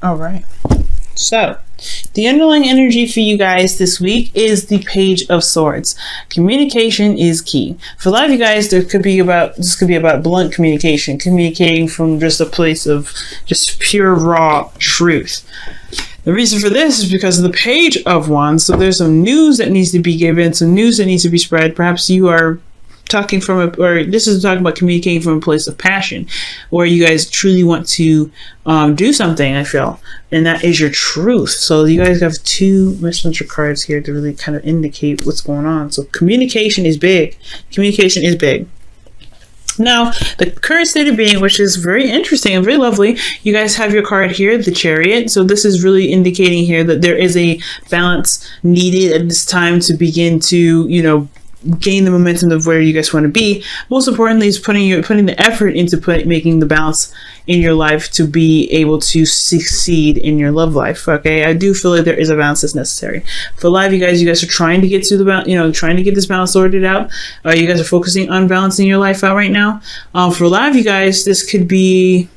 All right. So, the underlying energy for you guys this week is the Page of Swords. Communication is key. For a lot of you guys, this could be about blunt communication, communicating from just a place of just pure raw truth. The reason for this is because of the Page of Wands. So there's some news that needs to be given, some news that needs to be spread. Perhaps you are talking this is talking about communicating from a place of passion, or you guys truly want to do something, I feel, and that is your truth. So you guys have two messenger cards here to really kind of indicate what's going on. So communication is big. Communication is big. Now, the current state of being, which is very interesting and very lovely, you guys have your card here, the Chariot. So this is really indicating here that there is a balance needed at this time to begin to, gain the momentum of where you guys want to be. Most importantly is putting the effort into making the balance in your life to be able to succeed in your love life. Okay, I do feel like there is a balance that's necessary. For a lot of you guys are trying to get to the balance, trying to get this balance sorted out. You guys are focusing on balancing your life out right now. For a lot of you guys, this could be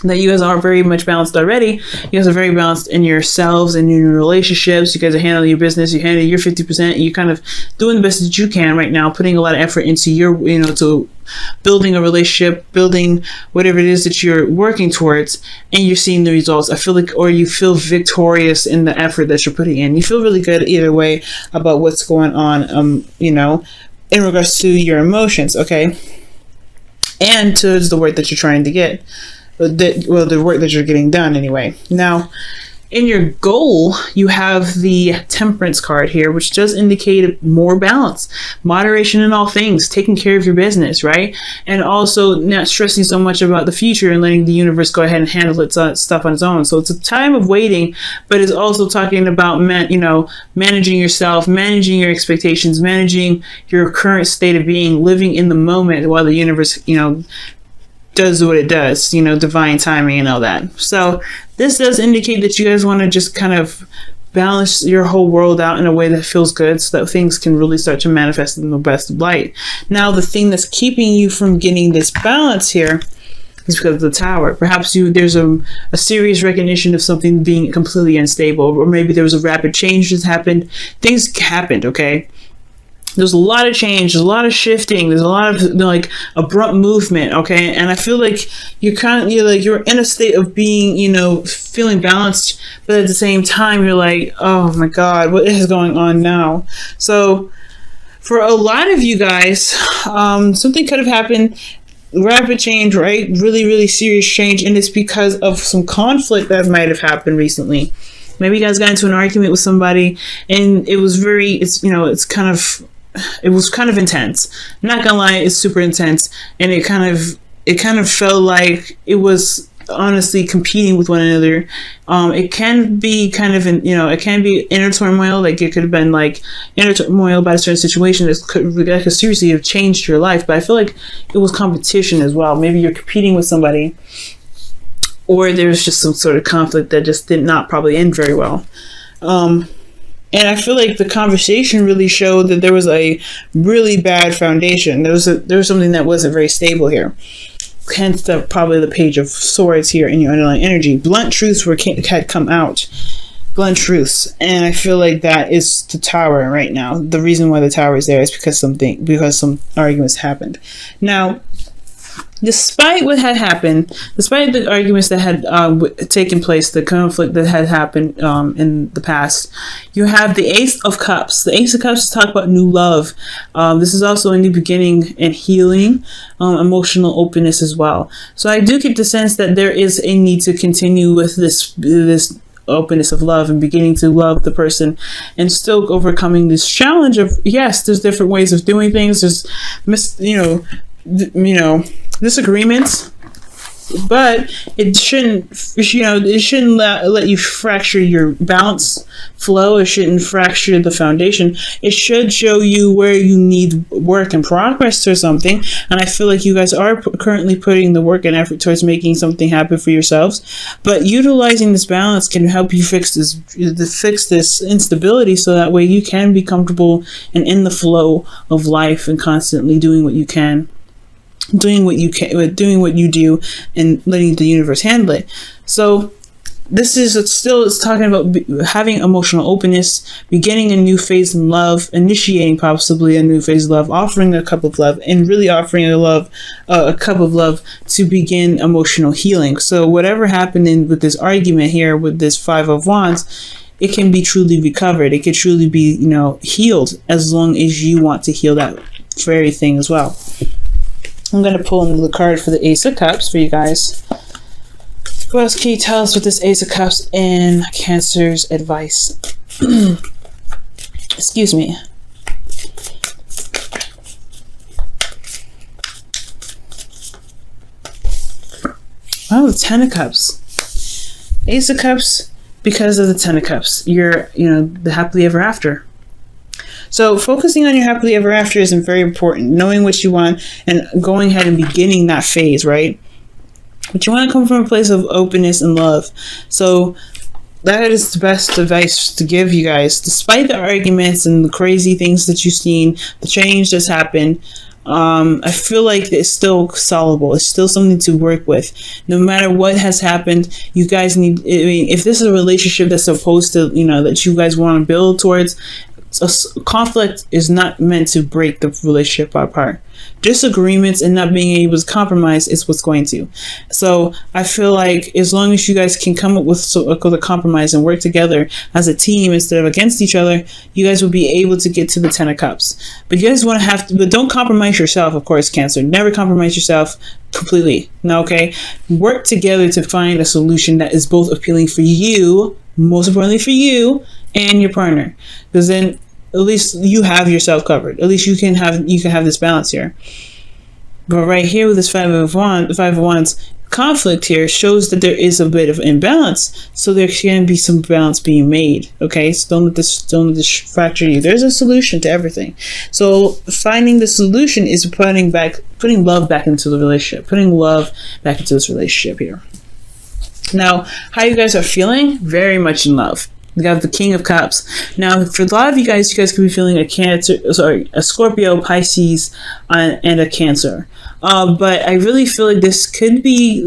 that you guys are very much balanced already. You guys are very balanced in yourselves and in your relationships. You guys are handling your business. You handle your 50%. You're kind of doing the best that you can right now, putting a lot of effort into your, to building a relationship, building whatever it is that you're working towards, and you're seeing the results. I feel like, or you feel victorious in the effort that you're putting in. You feel really good either way about what's going on, in regards to your emotions, okay? And towards the work that you're trying to get. The work that you're getting done anyway. Now, in your goal, you have the Temperance card here, which does indicate more balance, moderation in all things, taking care of your business, right? And also not stressing so much about the future and letting the universe go ahead and handle its stuff on its own. So it's a time of waiting, but it's also talking about, managing yourself, managing your expectations, managing your current state of being, living in the moment while the universe, does what it does, divine timing and all that. So this does indicate that you guys want to just kind of balance your whole world out in a way that feels good so that things can really start to manifest in the best light. Now, the thing that's keeping you from getting this balance here is because of the Tower. Perhaps there's a serious recognition of something being completely unstable, or maybe there was a rapid change that's happened. Things happened, okay? There's a lot of change, there's a lot of shifting, there's a lot of abrupt movement, okay? And I feel like you're in a state of being, feeling balanced, but at the same time you're like, oh my God, what is going on now? So for a lot of you guys, something could have happened, rapid change, right? Really, really serious change, and it's because of some conflict that might have happened recently. Maybe you guys got into an argument with somebody, and it was kind of intense. I'm not gonna lie, it's super intense, and it kind of felt like it was honestly competing with one another. It can be it can be inner turmoil. Like it could have been like inner turmoil about a certain situation that could seriously have changed your life. But I feel like it was competition as well. Maybe you're competing with somebody, or there's just some sort of conflict that just did not probably end very well. And I feel like the conversation really showed that there was a really bad foundation. There was something that wasn't very stable here. Hence, probably the Page of Swords here in your underlying energy. Blunt truths had come out. Blunt truths. And I feel like that is the Tower right now. The reason why the Tower is there is because some arguments happened. Now, despite what had happened, despite the arguments that had taken place, the conflict that had happened in the past, you have the Ace of Cups. The Ace of Cups talk about new love. This is also a new beginning and healing, emotional openness as well. So I do get the sense that there is a need to continue with this openness of love and beginning to love the person and still overcoming this challenge of, yes, there's different ways of doing things. There's disagreements, but it shouldn't let you fracture your balance flow. It shouldn't fracture the foundation. It should show you where you need work and progress or something. And I feel like you guys are currently putting the work and effort towards making something happen for yourselves. But utilizing this balance can help you fix this instability, so that way you can be comfortable and in the flow of life and constantly doing what you can. Doing what you do and letting the universe handle it. So this is it's talking about having emotional openness, beginning a new phase in love, initiating possibly a new phase of love, offering a cup of love, and really offering a cup of love to begin emotional healing. So whatever happened with this argument here with this Five of Wands, it can be truly recovered. It can truly be, healed, as long as you want to heal that very thing as well. I'm going to pull another card for the Ace of Cups for you guys. What else can you tell us with this Ace of Cups and Cancer's advice? Excuse me. Oh, the Ten of Cups. Ace of Cups, because of the Ten of Cups. You're, the happily ever after. So focusing on your happily ever after is very important. Knowing what you want and going ahead and beginning that phase, right? But you want to come from a place of openness and love. So that is the best advice to give you guys. Despite the arguments and the crazy things that you've seen, the change that's happened, I feel like it's still solvable. It's still something to work with. No matter what has happened, you guys need, if this is a relationship that's supposed to, that you guys want to build towards, conflict is not meant to break the relationship apart. Disagreements and not being able to compromise is what's going to. So I feel like as long as you guys can come up with a compromise and work together as a team instead of against each other, you guys will be able to get to the Ten of Cups. But you guys want to but don't compromise yourself, of course, Cancer. Never compromise yourself completely. No, okay? Work together to find a solution that is both appealing for you, most importantly for you, and your partner, because then at least you have yourself covered. At least you can have this balance here. But right here with this Five of Wands, conflict here shows that there is a bit of imbalance, so there can be some balance being made. Okay, so don't let this fracture you. There's a solution to everything. So finding the solution is putting love back into the relationship, putting love back into this relationship here. Now, how you guys are feeling? Very much in love. We got the King of Cups. Now, for a lot of you guys could be feeling a Scorpio, Pisces, and a Cancer. But I really feel like this could be,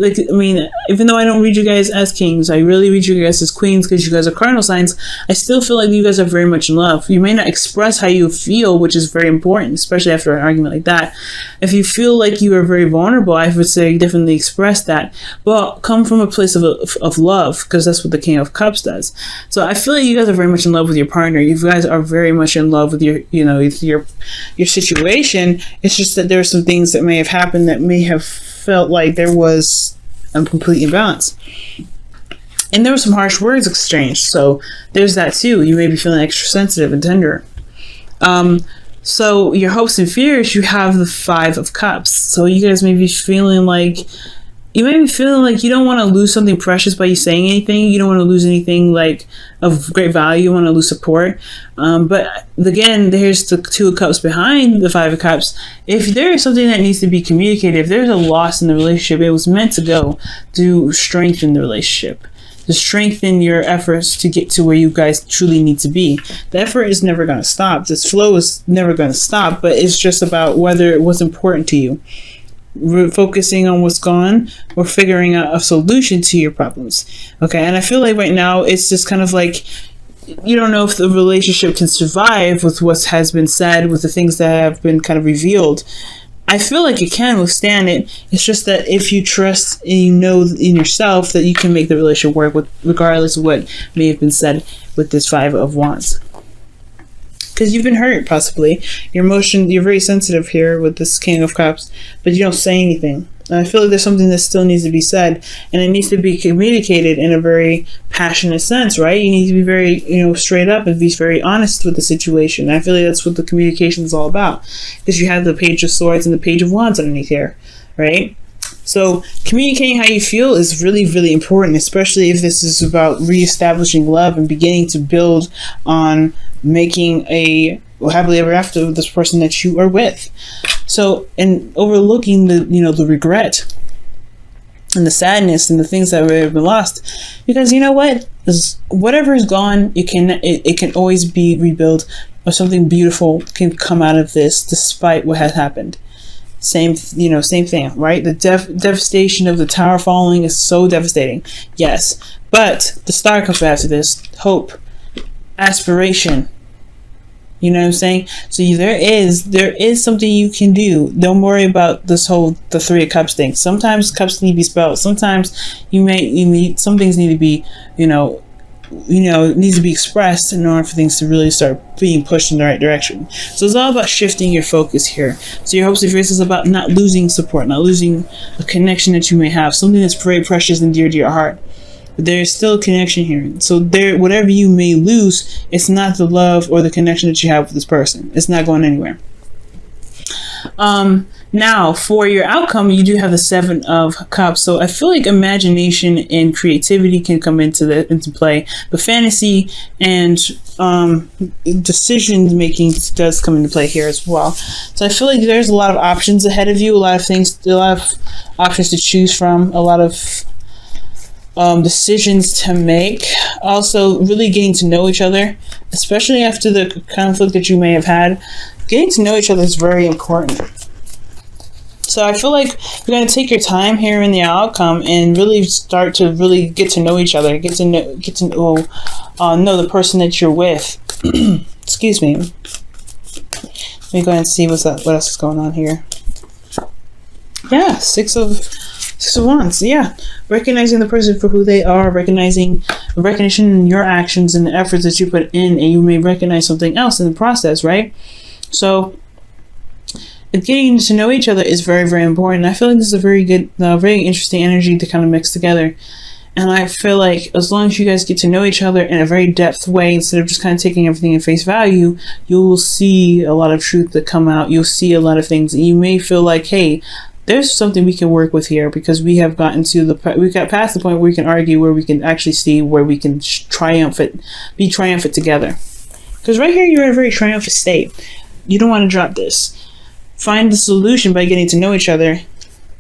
even though I don't read you guys as kings, I really read you guys as queens because you guys are cardinal signs. I still feel like you guys are very much in love. You may not express how you feel, which is very important, especially after an argument like that. If you feel like you are very vulnerable, I would say definitely express that. But come from a place of love, because that's what the King of Cups does. So I feel like you guys are very much in love with your partner. You guys are very much in love with your situation. It's just that there are some things that may have happened that may have felt like there was a complete imbalance. And there were some harsh words exchanged. So there's that too. You may be feeling extra sensitive and tender. So your hopes and fears, you have the Five of Cups. So you guys may be feeling like you don't want to lose something precious by you saying anything. You don't want to lose anything like of great value. You want to lose support. But again, there's the Two of Cups behind the Five of Cups. If there is something that needs to be communicated, if there's a loss in the relationship, it was meant to go to strengthen the relationship, to strengthen your efforts to get to where you guys truly need to be. The effort is never going to stop. This flow is never going to stop, but it's just about whether it was important to you. We're focusing on what's gone or figuring out a solution to your problems. Okay, and I feel like right now it's just kind of like you don't know if the relationship can survive with what has been said, with the things that have been kind of revealed. I feel like it can withstand it. It's just that if you trust and you know in yourself that you can make the relationship work with, regardless of what may have been said with this Five of Wands. Because you've been hurt, possibly. You're very sensitive here with this King of Cups, but you don't say anything. And I feel like there's something that still needs to be said, and it needs to be communicated in a very passionate sense, right? You need to be very, straight up and be very honest with the situation. And I feel like that's what the communication is all about, because you have the Page of Swords and the Page of Wands underneath here, right? So communicating how you feel is really, really important, especially if this is about reestablishing love and beginning to build on making a happily ever after with this person that you are with. So, and overlooking the regret and the sadness and the things that have been lost, because you know what, whatever is gone, it can always be rebuilt, or something beautiful can come out of this despite what has happened. same, same thing, right? The devastation of the tower falling is so devastating. Yes. But the star comes after this. Hope. Aspiration. You know what I'm saying? So there is something you can do. Don't worry about the Three of Cups thing. Sometimes cups need to be spelled. Sometimes some things need to be, needs to be expressed in order for things to really start being pushed in the right direction. So it's all about shifting your focus here. So your hopes and fears is about not losing support, not losing a connection that you may have, something that's very precious and dear to your heart. But there is still a connection here. So whatever you may lose, it's not the love or the connection that you have with this person. It's not going anywhere. Now, for your outcome, you do have the Seven of Cups. So I feel like imagination and creativity can come into play, but fantasy and decision making does come into play here as well. So I feel like there's a lot of options ahead of you, a lot of options to choose from, a lot of decisions to make. Also, really getting to know each other, especially after the conflict that you may have had. Getting to know each other is very important. So I feel like you're going to take your time here in the outcome and really start to really get to know each other, get to know the person that you're with. Excuse me. Let me go ahead and see what else is going on here. Yeah, Six of Wands. Yeah, recognizing the person for who they are, recognition in your actions and the efforts that you put in, and you may recognize something else in the process, right? So getting to know each other is very, very important. I feel like this is a very good, very interesting energy to kind of mix together. And I feel like as long as you guys get to know each other in a very depth way, instead of just kind of taking everything at face value, you'll see a lot of truth that come out. You'll see a lot of things. And you may feel like, hey, there's something we can work with here, because we have gotten to we got past the point where we can argue, where we can actually see where we can be triumphant together. Because right here, you're in a very triumphant state. You don't want to drop this. Find the solution by getting to know each other,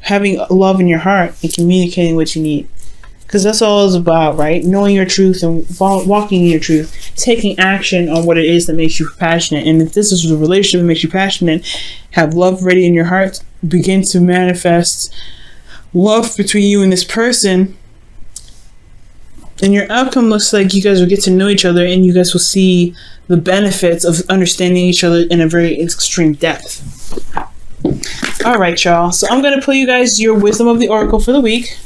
having love in your heart, and communicating what you need. Because that's all it's about, right? Knowing your truth and walking in your truth, taking action on what it is that makes you passionate. And if this is a relationship that makes you passionate, have love ready in your heart, begin to manifest love between you and this person. And your outcome looks like you guys will get to know each other, and you guys will see the benefits of understanding each other in a very extreme depth. All right, y'all. So I'm going to pull you guys your Wisdom of the Oracle for the week.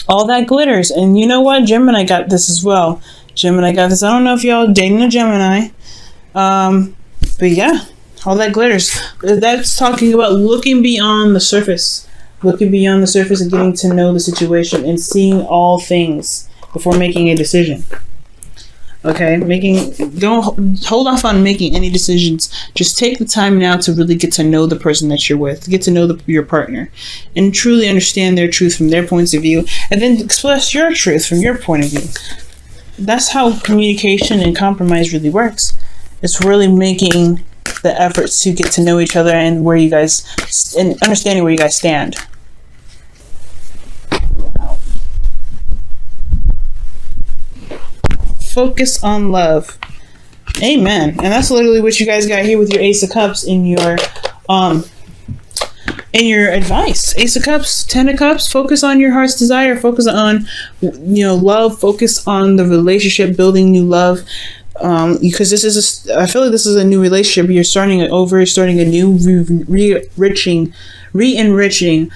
All that glitters. And you know what? Gemini got this as well. Gemini got this. I don't know if y'all dating a Gemini. But yeah, all that glitters. That's talking about looking beyond the surface. Looking beyond the surface and getting to know the situation and seeing all things before making a decision. Okay, don't hold off on making any decisions. Just take the time now to really get to know the person that you're with, get to know your partner, and truly understand their truth from their points of view, and then express your truth from your point of view. That's how communication and compromise really works. It's really making the efforts to get to know each other and understanding where you guys stand. Focus on love. Amen. And that's literally what you guys got here with your Ace of Cups in your advice. Ace of Cups, Ten of Cups. Focus on your heart's desire. Focus on love. Focus on the relationship, building new love. Because I feel like this is a new relationship. You're starting a new, re-enriching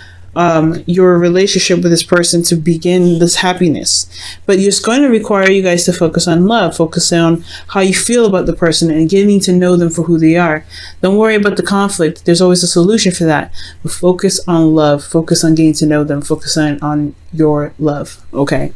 your relationship with this person to begin this happiness. But it's going to require you guys to focus on love, focus on how you feel about the person and getting to know them for who they are. Don't worry about the conflict. There's always a solution for that. But focus on love, focus on getting to know them, focus on your love. Okay.